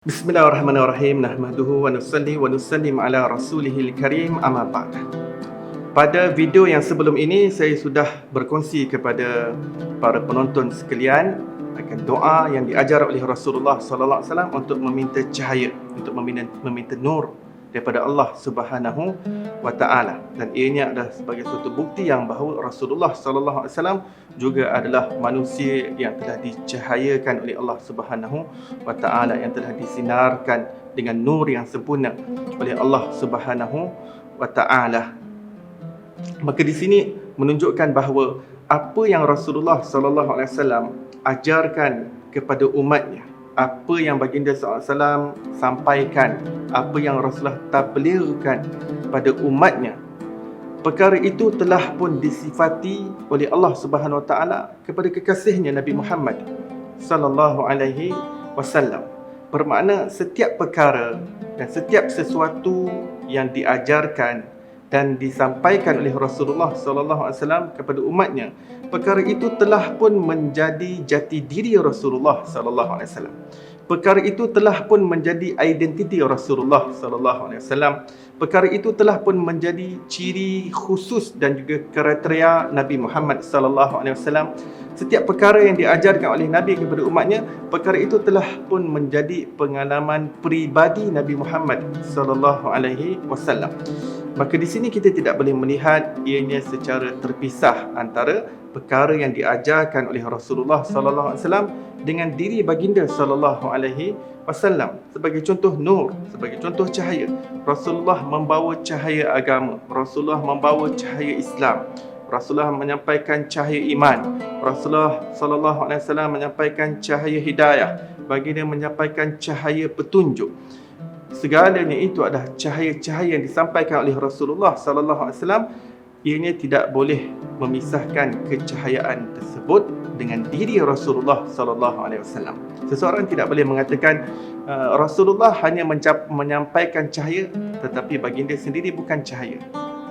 Bismillahirrahmanirrahim. Nahmaduhu wa nusalli wa nusallim ala rasulihil karim, amma ba'd. Pada video yang sebelum ini, saya sudah berkongsi kepada para penonton sekalian akan doa yang diajar oleh Rasulullah sallallahu alaihi wasallam untuk meminta cahaya, untuk meminta nur daripada Allah Subhanahu wa taala. Dan ianya adalah sebagai suatu bukti yang bahawa Rasulullah sallallahu alaihi wasallam juga adalah manusia yang telah dicahayakan oleh Allah Subhanahu wa taala, yang telah disinarkan dengan nur yang sempurna oleh Allah Subhanahu wa taala. Maka di sini menunjukkan bahawa apa yang Rasulullah sallallahu alaihi wasallam ajarkan kepada umatnya, apa yang baginda sallallahu alaihi wasallam sampaikan, apa yang Rasulullah tablighkan pada umatnya, perkara itu telah pun disifati oleh Allah Subhanahu wa taala kepada kekasihnya Nabi Muhammad sallallahu alaihi wasallam. Bermakna setiap perkara dan setiap sesuatu yang diajarkan dan disampaikan oleh Rasulullah sallallahu alaihi wasallam kepada umatnya, perkara itu telah pun menjadi jati diri Rasulullah sallallahu alaihi wasallam. Perkara itu telah pun menjadi identiti Rasulullah sallallahu alaihi wasallam. Perkara itu telah pun menjadi ciri khusus dan juga kriteria Nabi Muhammad sallallahu alaihi wasallam. Setiap perkara yang diajarkan oleh Nabi kepada umatnya, perkara itu telah pun menjadi pengalaman peribadi Nabi Muhammad sallallahu alaihi wasallam. Maka di sini kita tidak boleh melihat ianya secara terpisah antara perkara yang diajarkan oleh Rasulullah sallallahu alaihi wasallam dengan diri baginda sallallahu alaihi wasallam. Sebagai contoh nur, sebagai contoh cahaya, Rasulullah membawa cahaya agama, Rasulullah membawa cahaya Islam, Rasulullah menyampaikan cahaya iman, Rasulullah sallallahu alaihi wasallam menyampaikan cahaya hidayah, baginda menyampaikan cahaya petunjuk. Segalanya itu adalah cahaya-cahaya yang disampaikan oleh Rasulullah sallallahu alaihi wasallam. Ianya tidak boleh memisahkan kecahayaan tersebut dengan diri Rasulullah sallallahu alaihi wasallam. Seseorang tidak boleh mengatakan Rasulullah hanya menyampaikan cahaya, tetapi baginda sendiri bukan cahaya.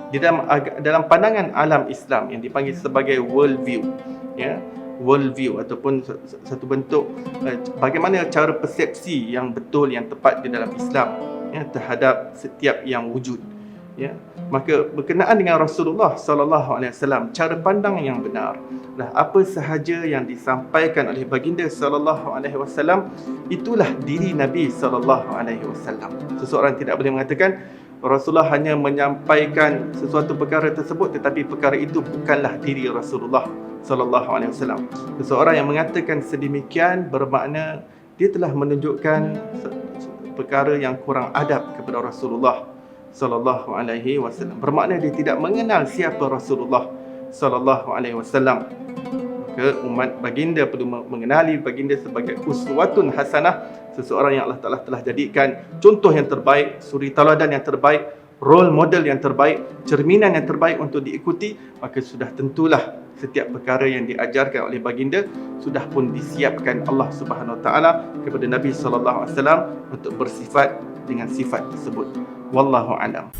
Di dalam pandangan alam Islam yang dipanggil sebagai world view, ya, world view ataupun satu bentuk bagaimana cara persepsi yang betul, yang tepat di dalam Islam, ya, terhadap setiap yang wujud, ya. Maka berkenaan dengan Rasulullah sallallahu alaihi wasallam, cara pandang yang benar, apa sahaja yang disampaikan oleh baginda sallallahu alaihi wasallam, itulah diri Nabi sallallahu alaihi wasallam. Seseorang tidak boleh mengatakan Rasulullah hanya menyampaikan sesuatu perkara tersebut, tetapi perkara itu bukanlah diri Rasulullah sallallahu alaihi wasallam. Seseorang yang mengatakan sedemikian bermakna dia telah menunjukkan perkara yang kurang adab kepada Rasulullah sallallahu alaihi wasallam. Bermakna dia tidak mengenal siapa Rasulullah sallallahu alaihi wasallam. Maka umat baginda perlu mengenali baginda sebagai uswatun hasanah, seseorang yang Allah Ta'ala telah jadikan contoh yang terbaik, suri teladan yang terbaik, role model yang terbaik, cerminan yang terbaik untuk diikuti. Maka sudah tentulah setiap perkara yang diajarkan oleh baginda sudah pun disiapkan Allah Subhanahu Wa Taala kepada Nabi sallallahu alaihi wasallam untuk bersifat dengan sifat tersebut. Wallahu a'lam.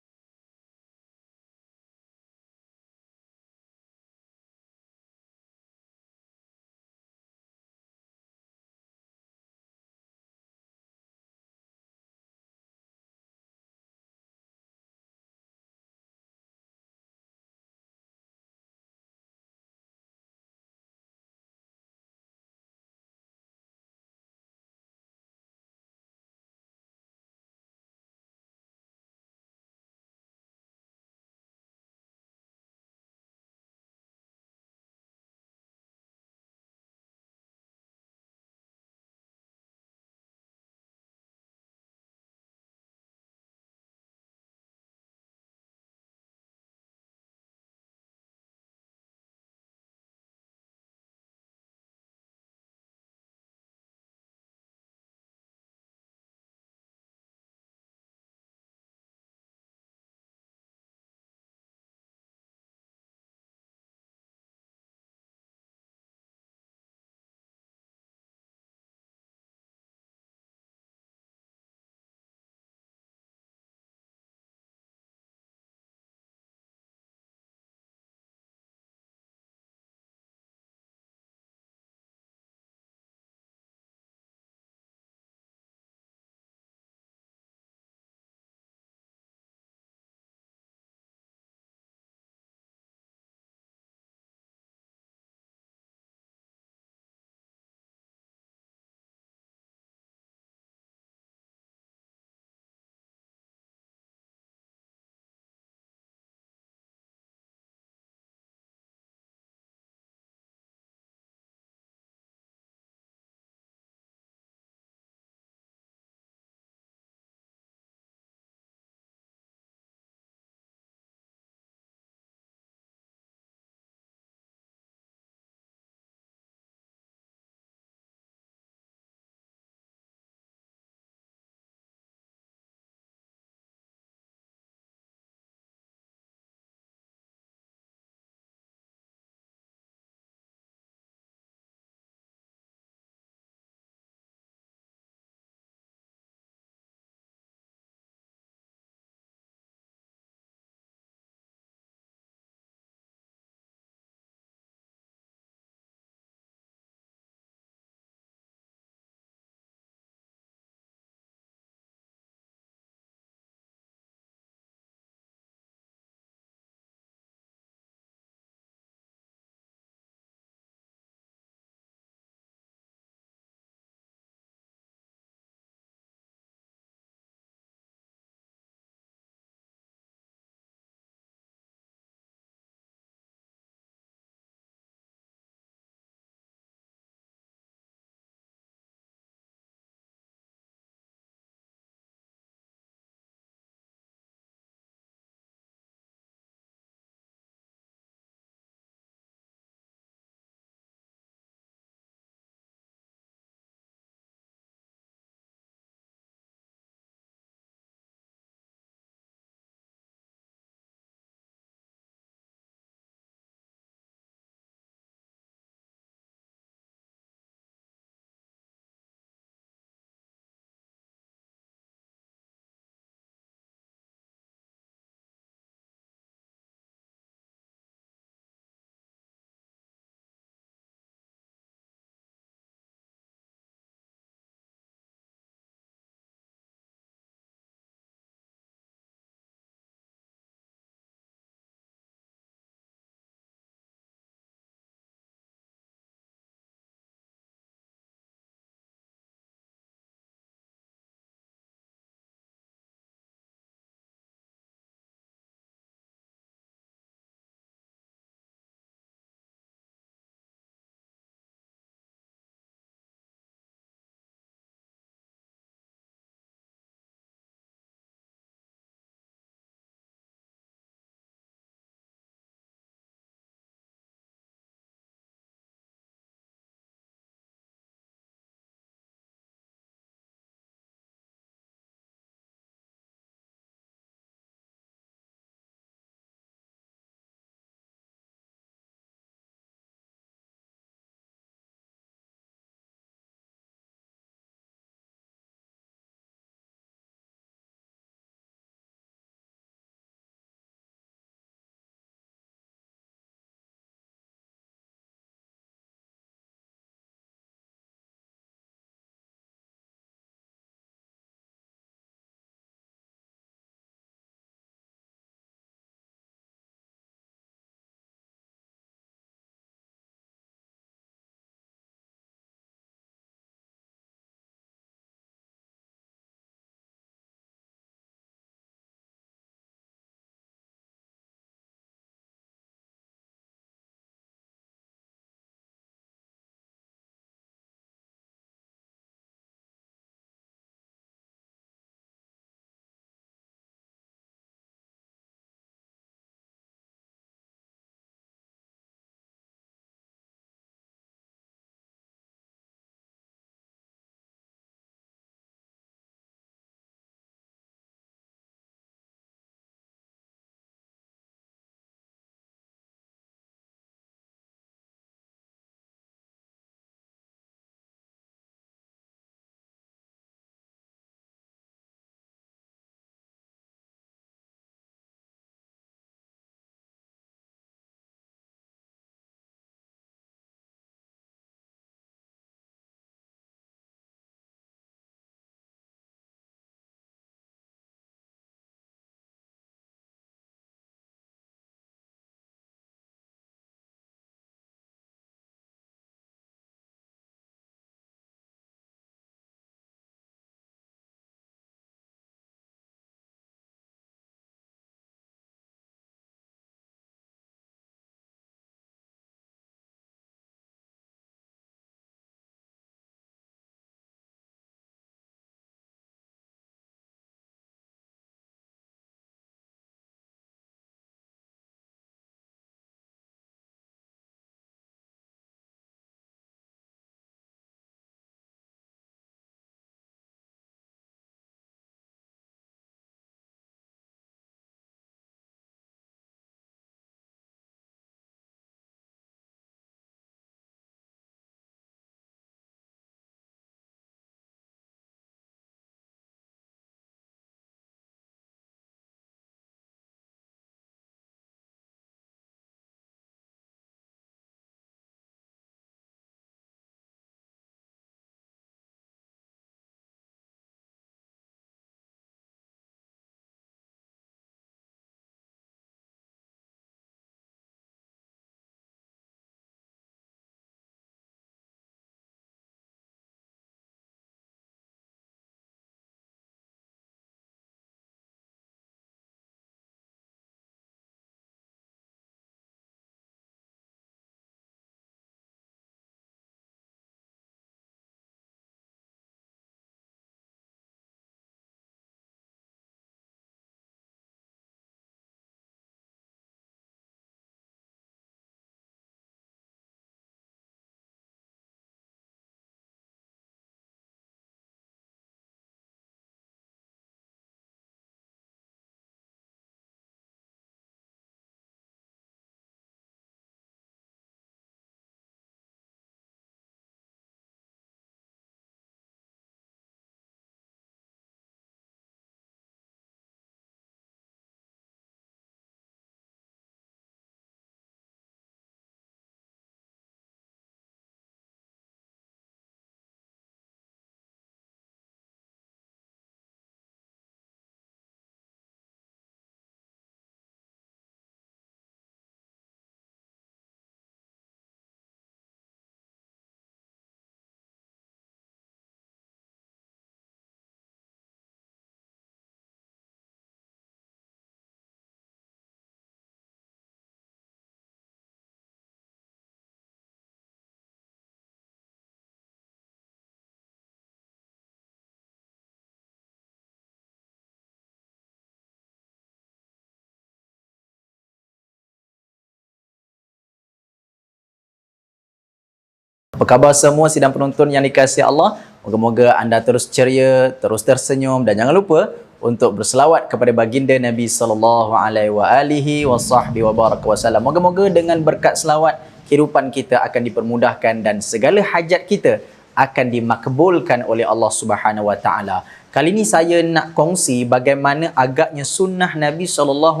Apa khabar semua sidang penonton yang dikasihi Allah? Moga-moga anda terus ceria, terus tersenyum dan jangan lupa untuk berselawat kepada baginda Nabi sallallahu alaihi wasallam. Moga-moga dengan berkat selawat kehidupan kita akan dipermudahkan dan segala hajat kita akan dimakbulkan oleh Allah Subhanahu wa taala. Kali ini saya nak kongsi bagaimana agaknya sunnah Nabi SAW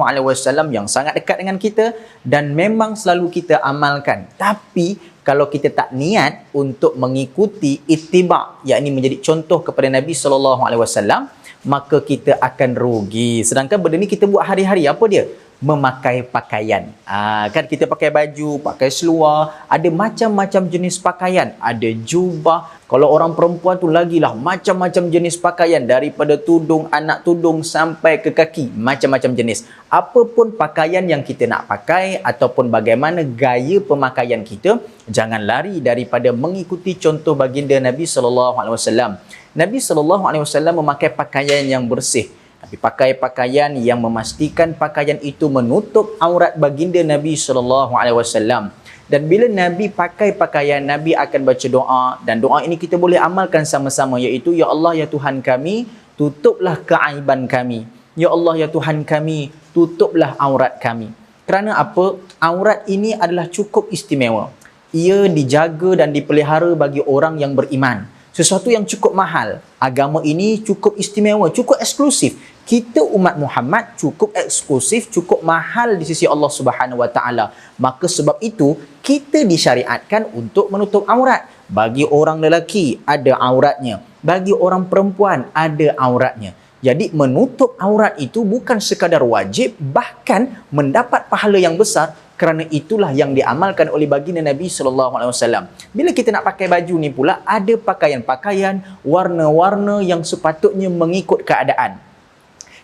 yang sangat dekat dengan kita dan memang selalu kita amalkan. Tapi kalau kita tak niat untuk mengikuti ittiba', yakni menjadi contoh kepada Nabi SAW, maka kita akan rugi. Sedangkan benda ni kita buat hari-hari, apa dia? Memakai pakaian. Kan kita pakai baju, pakai seluar, ada macam-macam jenis pakaian, ada jubah. Kalau orang perempuan tu lagilah macam-macam jenis pakaian, daripada tudung, anak tudung sampai ke kaki, macam-macam jenis. Apapun pakaian yang kita nak pakai ataupun bagaimana gaya pemakaian kita, jangan lari daripada mengikuti contoh baginda Nabi SAW. Nabi SAW memakai pakaian yang bersih. Tapi pakai pakaian yang memastikan pakaian itu menutup aurat baginda Nabi SAW. Dan bila Nabi pakai pakaian, Nabi akan baca doa. Dan doa ini kita boleh amalkan sama-sama, iaitu, Ya Allah, Ya Tuhan kami, tutuplah keaiban kami. Ya Allah, Ya Tuhan kami, tutuplah aurat kami. Kerana apa? Aurat ini adalah cukup istimewa. Ia dijaga dan dipelihara bagi orang yang beriman. Sesuatu yang cukup mahal. Agama ini cukup istimewa, cukup eksklusif. Kita umat Muhammad cukup eksklusif, cukup mahal di sisi Allah Subhanahu wa taala. Maka sebab itu kita disyariatkan untuk menutup aurat. Bagi orang lelaki ada auratnya, bagi orang perempuan ada auratnya. Jadi menutup aurat itu bukan sekadar wajib, bahkan mendapat pahala yang besar. Kerana itulah yang diamalkan oleh baginda Nabi SAW. Bila kita nak pakai baju ni pula, ada pakaian-pakaian, warna-warna yang sepatutnya mengikut keadaan.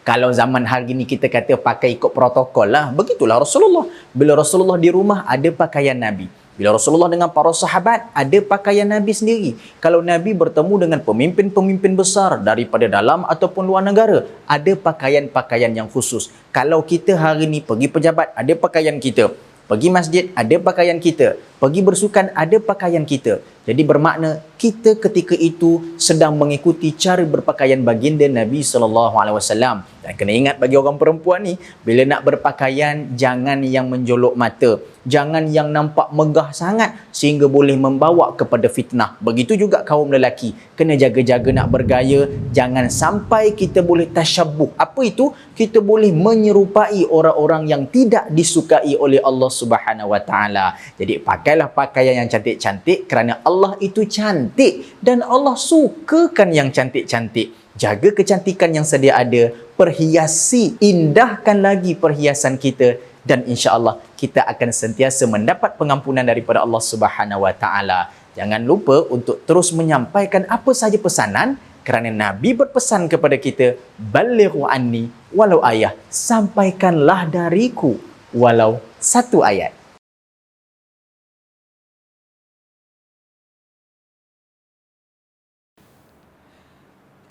Kalau zaman hari ni kita kata pakai ikut protokol lah, begitulah Rasulullah. Bila Rasulullah di rumah, ada pakaian Nabi. Bila Rasulullah dengan para sahabat, ada pakaian Nabi sendiri. Kalau Nabi bertemu dengan pemimpin-pemimpin besar daripada dalam ataupun luar negara, ada pakaian-pakaian yang khusus. Kalau kita hari ni pergi pejabat, ada pakaian kita. Pergi masjid, ada pakaian kita. Pergi bersukan, ada pakaian kita. Jadi bermakna kita ketika itu sedang mengikuti cara berpakaian baginda Nabi SAW. Dan kena ingat bagi orang perempuan ni, bila nak berpakaian, jangan yang menjolok mata. Jangan yang nampak megah sangat sehingga boleh membawa kepada fitnah. Begitu juga kaum lelaki. Kena jaga-jaga nak bergaya. Jangan sampai kita boleh tasyabuh. Apa itu? Kita boleh menyerupai orang-orang yang tidak disukai oleh Allah Subhanahu wa taala. Jadi pakailah pakaian yang cantik-cantik kerana Allah itu cantik dan Allah sukakan yang cantik-cantik. Jaga kecantikan yang sedia ada, perhiasi, indahkan lagi perhiasan kita dan insya-Allah kita akan sentiasa mendapat pengampunan daripada Allah Subhanahu wa taala. Jangan lupa untuk terus menyampaikan apa saja pesanan kerana Nabi berpesan kepada kita, balighu anni walau ayah, sampaikanlah dariku walau satu ayat.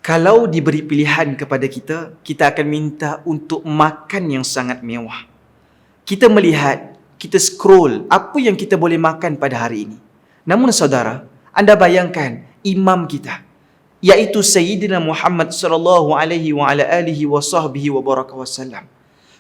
Kalau diberi pilihan kepada kita, kita akan minta untuk makan yang sangat mewah. Kita melihat, kita scroll apa yang kita boleh makan pada hari ini. Namun saudara, anda bayangkan imam kita, iaitu Sayyidina Muhammad sallallahu alaihi wasallam.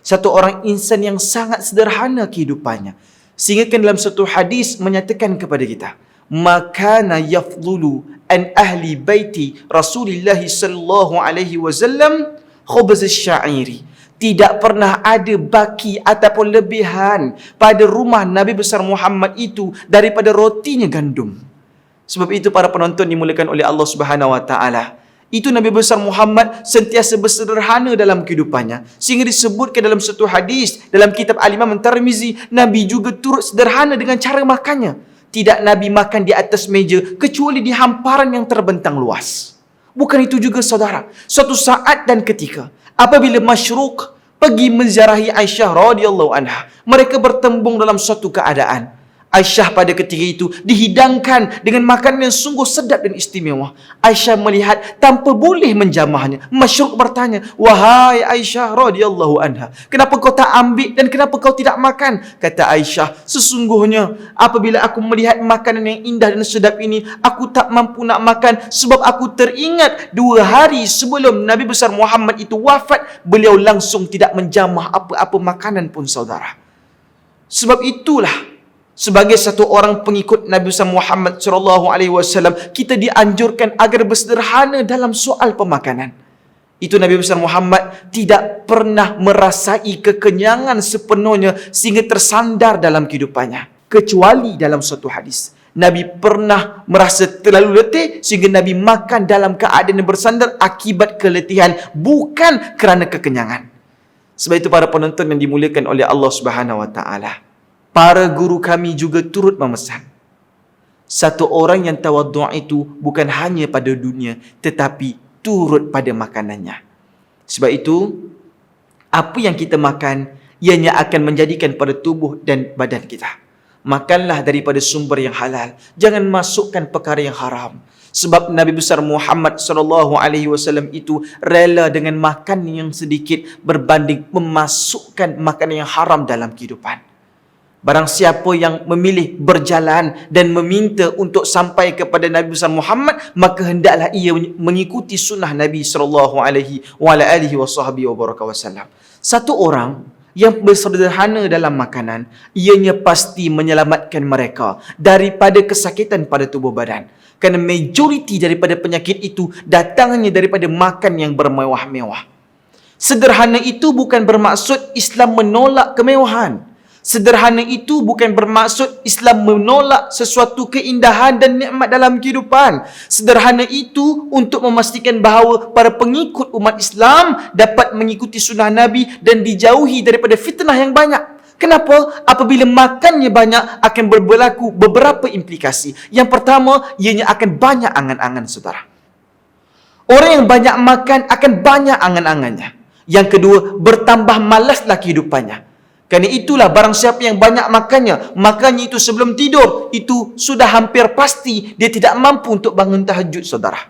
Satu orang insan yang sangat sederhana kehidupannya. Sehingga dalam satu hadis menyatakan kepada kita, makana yafdulu an ahli baiti Rasulullah sallallahu alaihi wasallam khubz asy-sya'iri. Tidak pernah ada baki ataupun lebihan pada rumah Nabi besar Muhammad itu daripada rotinya gandum. Sebab itu para penonton dimulakan oleh Allah Subhanahu wa taala. Itu Nabi besar Muhammad sentiasa bersederhana dalam kehidupannya. Sehingga disebutkan dalam satu hadis dalam kitab Al-Imam Tirmizi, Nabi juga turut sederhana dengan cara makannya. Tidak Nabi makan di atas meja kecuali di hamparan yang terbentang luas. Bukan itu juga saudara. Suatu saat dan ketika apabila Masyruq pergi menziarahi Aisyah radhiyallahu anha, mereka bertembung dalam suatu keadaan. Aisyah pada ketika itu dihidangkan dengan makanan yang sungguh sedap dan istimewa. Aisyah melihat tanpa boleh menjamahnya. Masyruq bertanya, "Wahai Aisyah radhiyallahu anha, kenapa kau tak ambil dan kenapa kau tidak makan?" Kata Aisyah, "Sesungguhnya apabila aku melihat makanan yang indah dan sedap ini, aku tak mampu nak makan sebab aku teringat 2 hari sebelum Nabi besar Muhammad itu wafat, beliau langsung tidak menjamah apa-apa makanan pun, saudara." Sebab itulah sebagai satu orang pengikut Nabi besar Muhammad sallallahu alaihi wasallam, kita dianjurkan agar bersederhana dalam soal pemakanan. Itu Nabi besar Muhammad tidak pernah merasai kekenyangan sepenuhnya sehingga tersandar dalam kehidupannya, kecuali dalam suatu hadis. Nabi pernah merasa terlalu letih sehingga Nabi makan dalam keadaan bersandar akibat keletihan, bukan kerana kekenyangan. Sebab itu para penonton yang dimuliakan oleh Allah Subhanahu wa taala, para guru kami juga turut memesan, satu orang yang tawaddu' itu bukan hanya pada dunia tetapi turut pada makanannya. Sebab itu, apa yang kita makan ianya akan menjadikan pada tubuh dan badan kita. Makanlah daripada sumber yang halal, jangan masukkan perkara yang haram. Sebab Nabi besar Muhammad sallallahu alaihi wasallam itu rela dengan makan yang sedikit berbanding memasukkan makanan yang haram dalam kehidupan. Barang siapa yang memilih berjalan dan meminta untuk sampai kepada Nabi besar Muhammad, maka hendaklah ia mengikuti sunnah Nabi sallallahu alaihi wasallam. Satu orang yang bersederhana dalam makanan, ianya pasti menyelamatkan mereka daripada kesakitan pada tubuh badan. Kerana majoriti daripada penyakit itu datangnya daripada makan yang bermewah-mewah. Sederhana itu bukan bermaksud Islam menolak kemewahan. Sederhana itu bukan bermaksud Islam menolak sesuatu keindahan dan nikmat dalam kehidupan. Sederhana itu untuk memastikan bahawa para pengikut umat Islam dapat mengikuti sunnah Nabi dan dijauhi daripada fitnah yang banyak. Kenapa? Apabila makannya banyak akan berlaku beberapa implikasi. Yang pertama, ianya akan banyak angan-angan, saudara. Orang yang banyak makan akan banyak angan-angannya. Yang kedua, bertambah malaslah kehidupannya. Kerana itulah barang siapa yang banyak makannya itu sebelum tidur, itu sudah hampir pasti dia tidak mampu untuk bangun tahajud, saudara.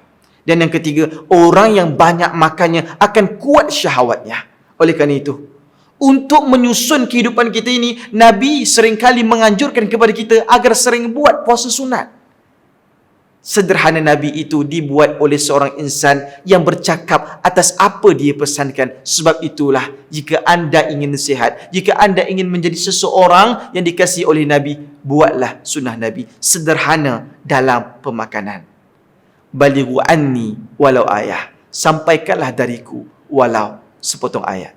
Dan yang ketiga, orang yang banyak makannya akan kuat syahwatnya. Oleh kerana itu, untuk menyusun kehidupan kita ini, Nabi seringkali menganjurkan kepada kita agar sering buat puasa sunat. Sederhana Nabi itu dibuat oleh seorang insan yang bercakap atas apa dia pesankan. Sebab itulah, jika anda ingin sihat, jika anda ingin menjadi seseorang yang dikasihi oleh Nabi, buatlah sunnah Nabi. Sederhana dalam pemakanan. Balighu anni walau ayah. Sampaikanlah dariku walau sepotong ayat.